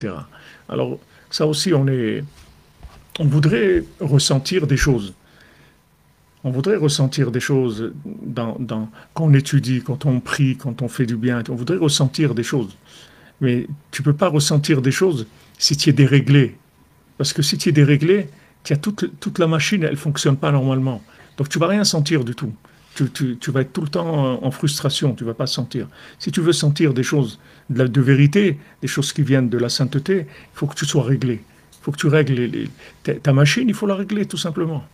etc. Alors, ça aussi, on voudrait ressentir des choses. On voudrait ressentir des choses quand on étudie, quand on prie, quand on fait du bien. On voudrait ressentir des choses. Mais tu ne peux pas ressentir des choses si tu es déréglé. Parce que si tu es déréglé, toute la machine, elle ne fonctionne pas normalement. Donc tu ne vas rien sentir du tout. Tu vas être tout le temps en frustration, tu ne vas pas sentir. Si tu veux sentir des choses de vérité, des choses qui viennent de la sainteté, il faut que tu sois réglé. Il faut que tu règles ta machine, il faut la régler tout simplement.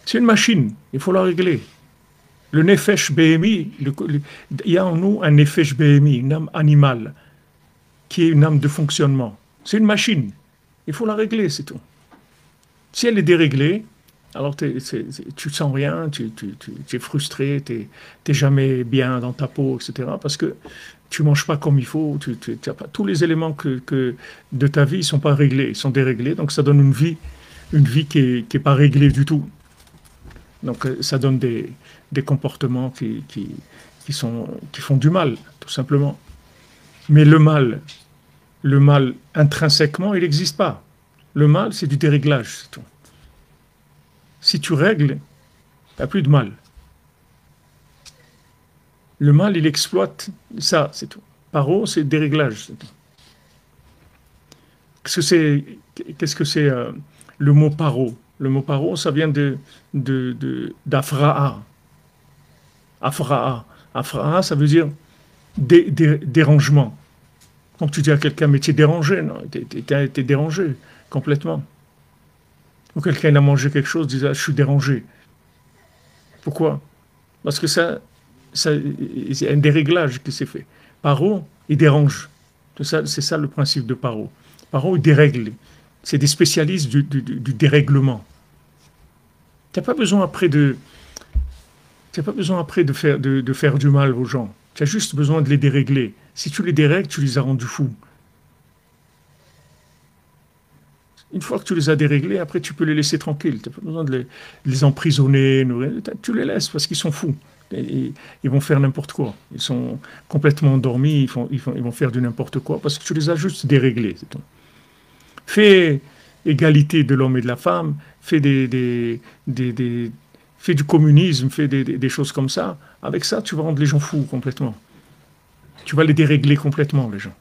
C'est une machine, il faut la régler. Le nefesh BMI, il y a en nous un nefesh BMI, une âme animale, qui est une âme de fonctionnement. C'est une machine, il faut la régler, c'est tout. Si elle est déréglée, alors tu sens rien, tu es frustré, tu n'es jamais bien dans ta peau, etc. Parce que tu manges pas comme il faut, tous les éléments de ta vie ne sont pas réglés, ils sont déréglés, donc ça donne une vie qui est pas réglée du tout. Donc ça donne des comportements qui font du mal, tout simplement. Mais le mal intrinsèquement, il n'existe pas. Le mal, c'est du déréglage, c'est tout. Si tu règles, il n'y a plus de mal. Le mal, il exploite ça, c'est tout. Paro, c'est déréglage, c'est tout. Qu'est-ce que c'est le mot paro? Le mot paro, ça vient d'afra'a. Afra'a. Afra'a, ça veut dire dérangement. Quand tu dis à quelqu'un, mais tu es dérangé, non, t'es dérangé complètement. Ou quelqu'un il a mangé quelque chose, dit, ah, je suis dérangé. Pourquoi? Parce que c'est un déréglage qui s'est fait. Paro, il dérange. C'est ça le principe de Paro. Paro, il dérègle. C'est des spécialistes du dérèglement. Tu n'as pas besoin après de faire du mal aux gens. Tu as juste besoin de les dérégler. Si tu les dérègles, tu les as rendus fous. Une fois que tu les as déréglés, après tu peux les laisser tranquilles. Tu n'as pas besoin de les emprisonner. Tu les laisses parce qu'ils sont fous. Ils vont faire n'importe quoi. Ils sont complètement endormis. Ils vont faire du n'importe quoi parce que tu les as juste déréglés. C'est tout. Fais égalité de l'homme et de la femme. Fais fais du communisme. Fais des choses comme ça. Avec ça, tu vas rendre les gens fous complètement. Tu vas les dérégler complètement, les gens.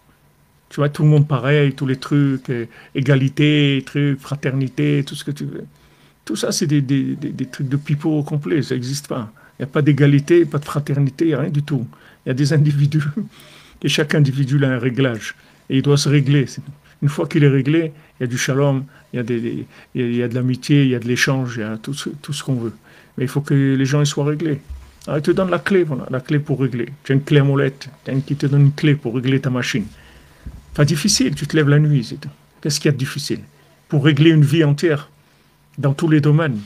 Tu vois, tout le monde pareil, tous les trucs, égalité, trucs, fraternité, tout ce que tu veux. Tout ça, c'est des trucs de pipeau complet, ça n'existe pas. Il n'y a pas d'égalité, pas de fraternité, il n'y a rien du tout. Il y a des individus, et chaque individu a un réglage. Et il doit se régler. Une fois qu'il est réglé, il y a du shalom, il y a de l'amitié, il y a de l'échange, il y a tout ce qu'on veut. Mais il faut que les gens ils soient réglés. Alors, il te donne la clé, voilà, la clé pour régler. Tu as une clé à molette, qui te donne une clé pour régler ta machine. Pas difficile, tu te lèves la nuit, c'est tout. Qu'est-ce qu'il y a de difficile? Pour régler une vie entière, dans tous les domaines.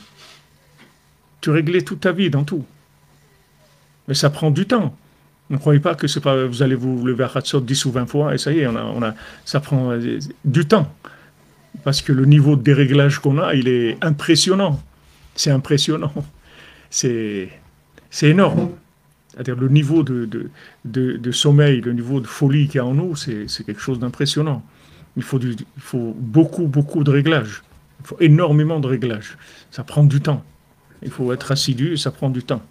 Tu réglais toute ta vie, dans tout. Mais ça prend du temps. Ne croyez pas que c'est pas, vous allez vous lever à Hatzot 10 ou 20 fois et ça y est, ça prend du temps. Parce que le niveau de déréglage qu'on a, il est impressionnant. C'est impressionnant. C'est énorme. C'est-à-dire le niveau de sommeil, le niveau de folie qu'il y a en nous, c'est quelque chose d'impressionnant. Il faut beaucoup, beaucoup de réglages. Il faut énormément de réglages. Ça prend du temps. Il faut être assidu et ça prend du temps.